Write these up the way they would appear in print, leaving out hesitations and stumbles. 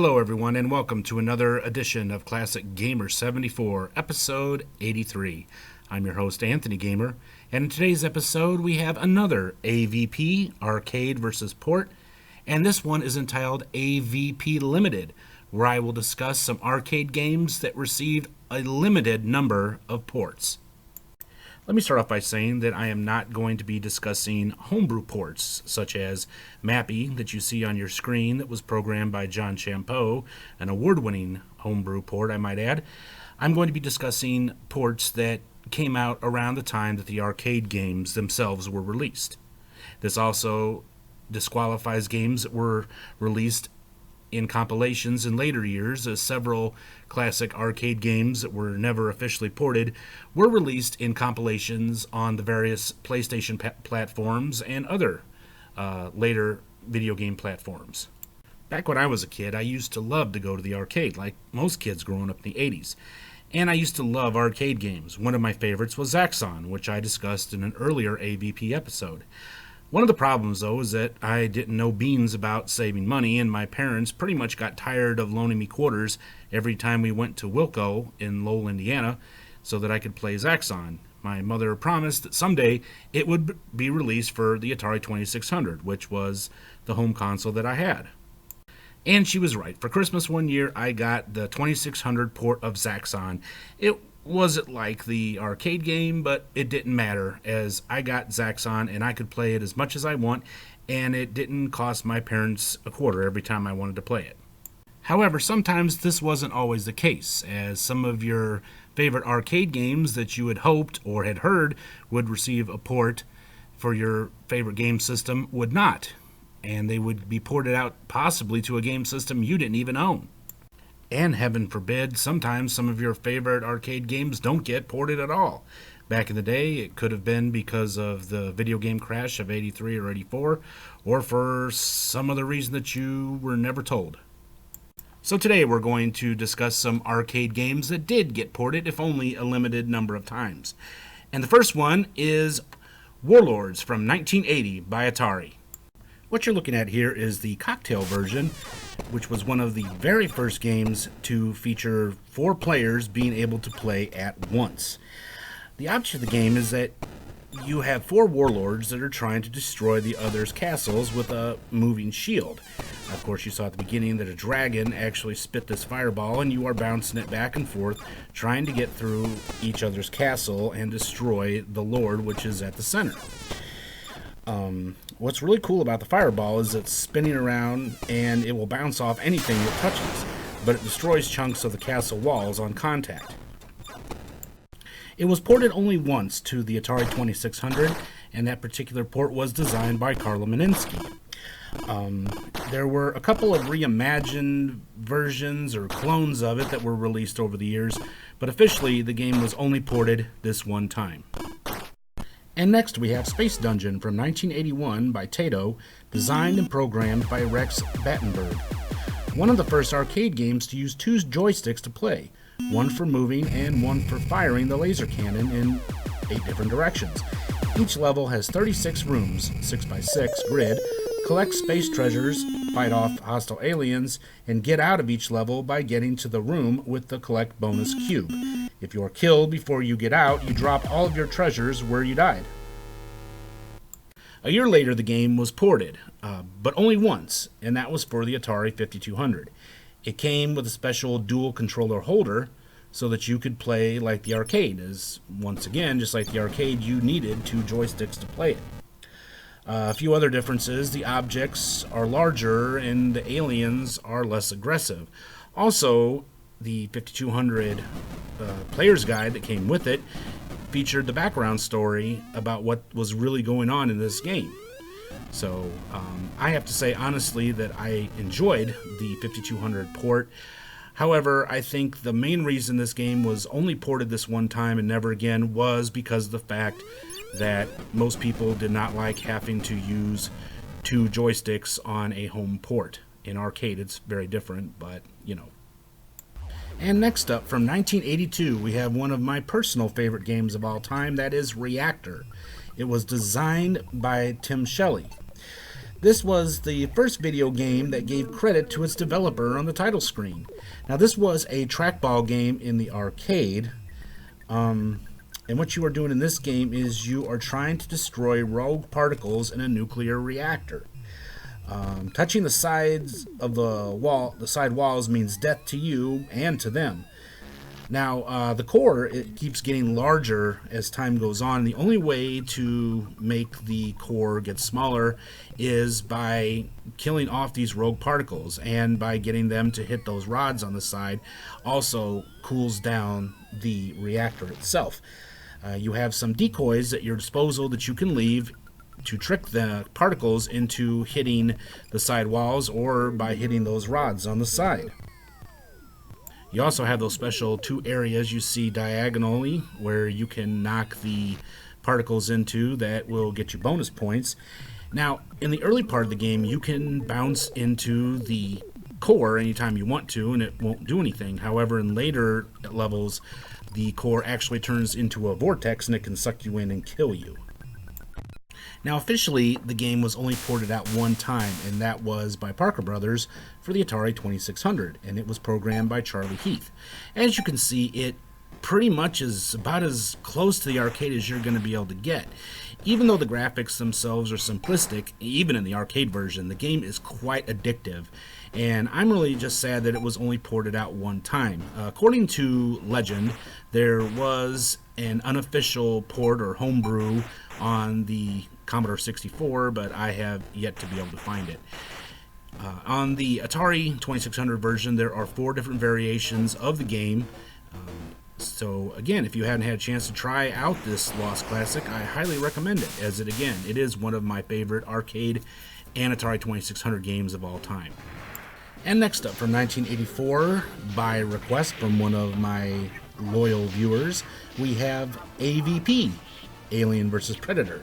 Hello everyone and welcome to another edition of Classic Gamer 74, episode 83. I'm your host Anthony Gamer, and in today's episode we have another AVP, Arcade versus Port, and this one is entitled AVP Limited, where I will discuss some arcade games that received a limited number of ports. Let me start off by saying that I am not going to be discussing homebrew ports, such as Mappy, that you see on your screen, that was programmed by John Champeau, an award-winning homebrew port, I might add. I'm going to be discussing ports that came out around the time that the arcade games themselves were released. This also disqualifies games that were released in compilations in later years, as several classic arcade games that were never officially ported were released in compilations on the various PlayStation platforms and other later video game platforms. Back when I was a kid, I used to love to go to the arcade, like most kids growing up in the 80s. And I used to love arcade games. One of my favorites was Zaxxon, which I discussed in an earlier AVP episode. One of the problems, though, is that I didn't know beans about saving money, and my parents pretty much got tired of loaning me quarters every time we went to Wilco in Lowell, Indiana, so that I could play Zaxxon. My mother promised that someday it would be released for the Atari 2600, which was the home console that I had. And she was right. For Christmas one year, I got the 2600 port of Zaxxon. It wasn't like the arcade game, but it didn't matter, as I got Zaxxon and I could play it as much as I want, and it didn't cost my parents a quarter every time I wanted to play it. However, sometimes this wasn't always the case, as some of your favorite arcade games that you had hoped or had heard would receive a port for your favorite game system would not, and they would be ported out possibly to a game system you didn't even own. And heaven forbid, sometimes some of your favorite arcade games don't get ported at all. Back in the day, it could have been because of the video game crash of 83 or 84, or for some other reason that you were never told. So today we're going to discuss some arcade games that did get ported, if only a limited number of times. And the first one is Warlords from 1980 by Atari. What you're looking at here is the cocktail version, which was one of the very first games to feature 4 players being able to play at once. The object of the game is that you have 4 warlords that are trying to destroy the other's castles with a moving shield. Of course, you saw at the beginning that a dragon actually spit this fireball, and you are bouncing it back and forth, trying to get through each other's castle and destroy the lord, which is at the center. What's really cool about the fireball is it's spinning around and it will bounce off anything it touches, but it destroys chunks of the castle walls on contact. It was ported only once to the Atari 2600, and that particular port was designed by Carlo Meninsky. There were a couple of reimagined versions or clones of it that were released over the years, but officially the game was only ported this one time. And next we have Space Dungeon from 1981 by Taito, designed and programmed by Rex Battenberg. One of the first arcade games to use 2 joysticks to play, one for moving and one for firing the laser cannon in 8 different directions. Each level has 36 rooms, 6x6 grid, collect space treasures, fight off hostile aliens, and get out of each level by getting to the room with the collect bonus cube. If you are killed before you get out, you drop all of your treasures where you died. A year later, the game was ported, but only once, and that was for the Atari 5200. It came with a special dual controller holder so that you could play like the arcade, as once again, just like the arcade, you needed 2 joysticks to play it. A few other differences: the objects are larger and the aliens are less aggressive. Also, the 5200 player's guide that came with it featured the background story about what was really going on in this game. So I have to say honestly that I enjoyed the 5200 port. However, I think the main reason this game was only ported this one time and never again was because of the fact that most people did not like having to use 2 joysticks on a home port. In arcade it's very different, but you know. And next up, from 1982, we have one of my personal favorite games of all time, that is Reactor. It was designed by Tim Shelley. This was the first video game that gave credit to its developer on the title screen. Now, this was a trackball game in the arcade. And what you are doing in this game is you are trying to destroy rogue particles in a nuclear reactor. Touching the sides of the side walls means death to you and to them. Now, the core, it keeps getting larger as time goes on. The only way to make the core get smaller is by killing off these rogue particles, and by getting them to hit those rods on the side also cools down the reactor itself. You have some decoys at your disposal that you can leave to trick the particles into hitting the side walls or by hitting those rods on the side. You also have those special two areas you see diagonally where you can knock the particles into that will get you bonus points. Now, in the early part of the game, you can bounce into the core anytime you want to and it won't do anything. However, in later levels, the core actually turns into a vortex and it can suck you in and kill you. Now, officially, the game was only ported out one time, and that was by Parker Brothers for the Atari 2600, and it was programmed by Charlie Heath. As you can see, it pretty much is about as close to the arcade as you're going to be able to get. Even though the graphics themselves are simplistic, even in the arcade version, the game is quite addictive, and I'm really just sad that it was only ported out one time. According to legend, there was an unofficial port or homebrew on the Commodore 64, but I have yet to be able to find it. On the Atari 2600 version, there are 4 different variations of the game. So again, if you haven't had a chance to try out this lost classic, I highly recommend it, as it is one of my favorite arcade and Atari 2600 games of all time. And next up, from 1984, by request from one of my loyal viewers, we have AVP, Alien vs. Predator,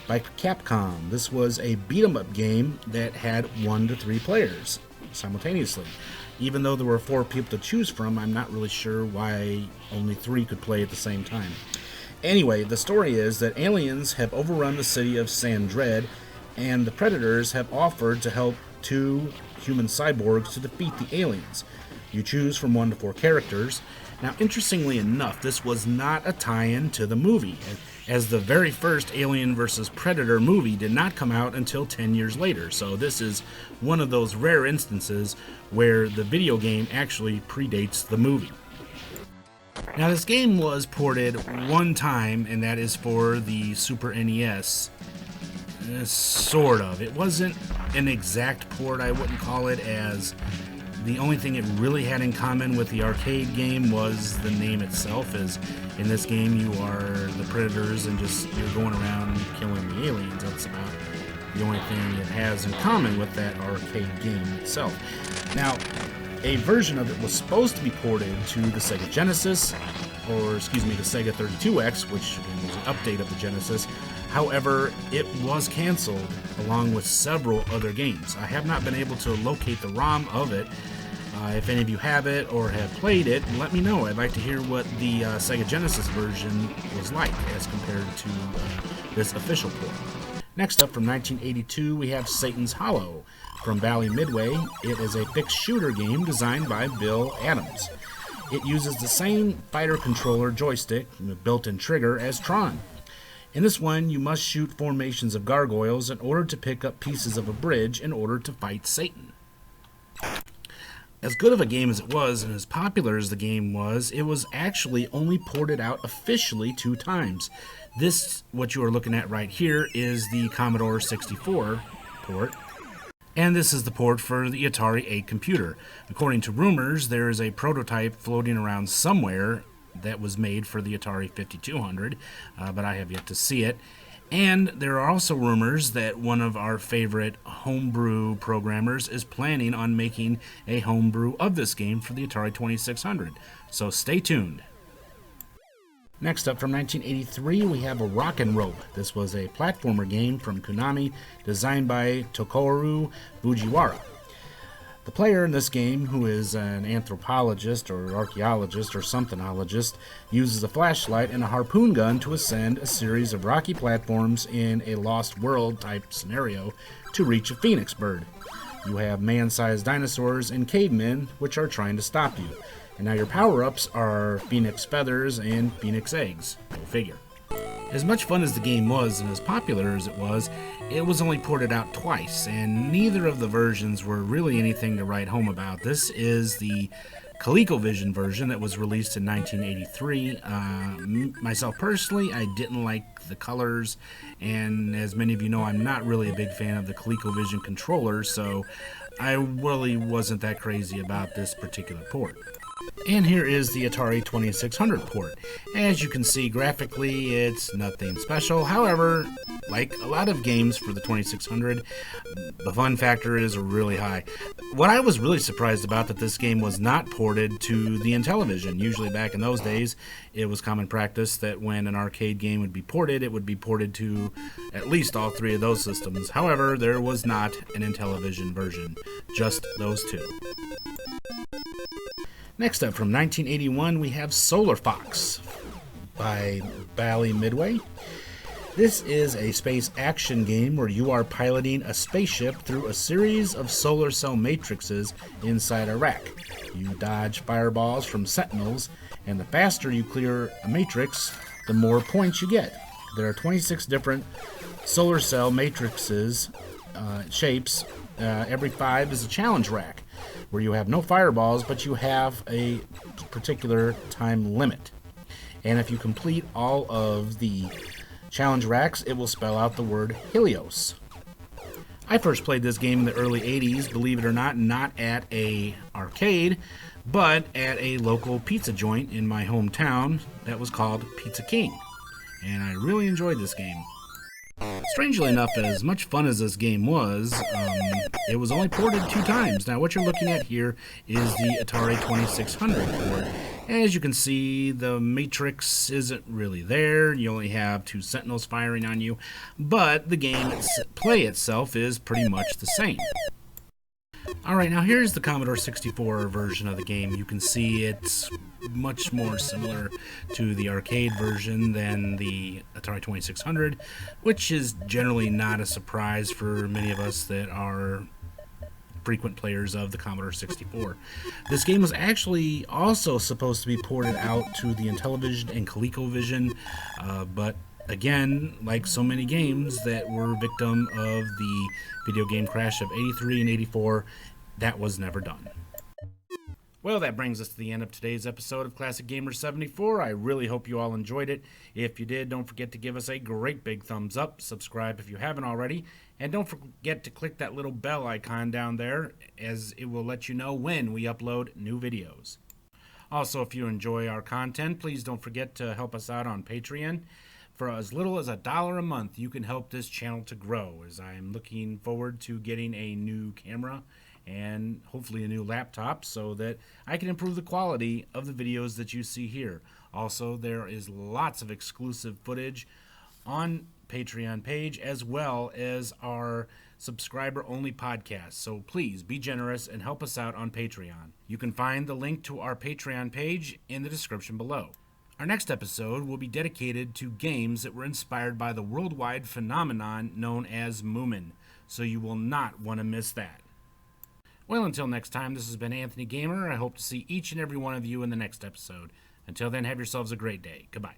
by Capcom. This was a beat-em-up game that had 1 to 3 players simultaneously. Even though there were 4 people to choose from, I'm not really sure why only 3 could play at the same time. Anyway, the story is that aliens have overrun the city of San Dread, and the Predators have offered to help 2 human cyborgs to defeat the aliens. You choose from 1 to 4 characters. Now, interestingly enough, this was not a tie-in to the movie, as the very first Alien vs. Predator movie did not come out until 10 years later, so this is one of those rare instances where the video game actually predates the movie. Now, this game was ported one time, and that is for the Super NES. Sort of. It wasn't an exact port, I wouldn't call it, as the only thing it really had in common with the arcade game was the name itself, as in this game you are the Predators and you're going around killing the aliens. That's about the only thing it has in common with that arcade game itself. Now, a version of it was supposed to be ported to the Sega Genesis, the Sega 32X, which was an update of the Genesis. However, it was canceled along with several other games. I have not been able to locate the ROM of it. If any of you have it or have played it, let me know. I'd like to hear what the Sega Genesis version was like as compared to this official port. Next up, from 1982, we have Satan's Hollow from Bally Midway. It is a fixed shooter game designed by Bill Adams. It uses the same fighter controller joystick, built-in trigger, as Tron. In this one, you must shoot formations of gargoyles in order to pick up pieces of a bridge in order to fight Satan. As good of a game as it was, and as popular as the game was, it was actually only ported out officially 2 times. This, what you are looking at right here, is the Commodore 64 port, and this is the port for the Atari 8 computer. According to rumors, there is a prototype floating around somewhere that was made for the Atari 5200, but I have yet to see it. And there are also rumors that one of our favorite homebrew programmers is planning on making a homebrew of this game for the Atari 2600. So stay tuned. Next up, from 1983, we have a Rock and Rope. This was a platformer game from Konami, designed by Tokoru Fujiwara. The player in this game, who is an anthropologist or archaeologist or somethinologist, uses a flashlight and a harpoon gun to ascend a series of rocky platforms in a Lost World type scenario to reach a phoenix bird. You have man-sized dinosaurs and cavemen which are trying to stop you. And now your power-ups are phoenix feathers and phoenix eggs. Go figure. As much fun as the game was and as popular as it was only ported out twice, and neither of the versions were really anything to write home about. This is the ColecoVision version that was released in 1983. Myself personally, I didn't like the colors, and as many of you know, I'm not really a big fan of the ColecoVision controller, so I really wasn't that crazy about this particular port. And here is the Atari 2600 port. As you can see graphically, it's nothing special. However, like a lot of games for the 2600, the fun factor is really high. What I was really surprised about that this game was not ported to the Intellivision. Usually back in those days, it was common practice that when an arcade game would be ported, it would be ported to at least all three of those systems. However, there was not an Intellivision version, just those two. Next up, from 1981, we have Solar Fox by Bally Midway. This is a space action game where you are piloting a spaceship through a series of solar cell matrices inside a rack. You dodge fireballs from sentinels, and the faster you clear a matrix, the more points you get. There are 26 different solar cell matrices shapes. Every 5 is a challenge rack, where you have no fireballs, but you have a particular time limit. And if you complete all of the challenge racks, it will spell out the word Helios. I first played this game in the early 80s, believe it or not at a arcade, but at a local pizza joint in my hometown that was called Pizza King. And I really enjoyed this game. Strangely enough, as much fun as this game was, it was only ported 2 times. Now, what you're looking at here is the Atari 2600 port. As you can see, the matrix isn't really there. You only have 2 sentinels firing on you, but the game play itself is pretty much the same. Alright, now here's the Commodore 64 version of the game. You can see it's much more similar to the arcade version than the Atari 2600, which is generally not a surprise for many of us that are frequent players of the Commodore 64. This game was actually also supposed to be ported out to the Intellivision and ColecoVision, but again, like so many games that were victim of the video game crash of 83 and 84, that was never done. Well, that brings us to the end of today's episode of Classic Gamer 74. I really hope you all enjoyed it. If you did, don't forget to give us a great big thumbs up, subscribe if you haven't already, and don't forget to click that little bell icon down there, as it will let you know when we upload new videos. Also, if you enjoy our content, please don't forget to help us out on Patreon. For as little as $1 a month, you can help this channel to grow, as I'm looking forward to getting a new camera and hopefully a new laptop so that I can improve the quality of the videos that you see here. Also, there is lots of exclusive footage on Patreon page, as well as our subscriber-only podcast. So please be generous and help us out on Patreon. You can find the link to our Patreon page in the description below. Our next episode will be dedicated to games that were inspired by the worldwide phenomenon known as Moomin, so you will not want to miss that. Well, until next time, this has been Anthony Gamer. I hope to see each and every one of you in the next episode. Until then, have yourselves a great day. Goodbye.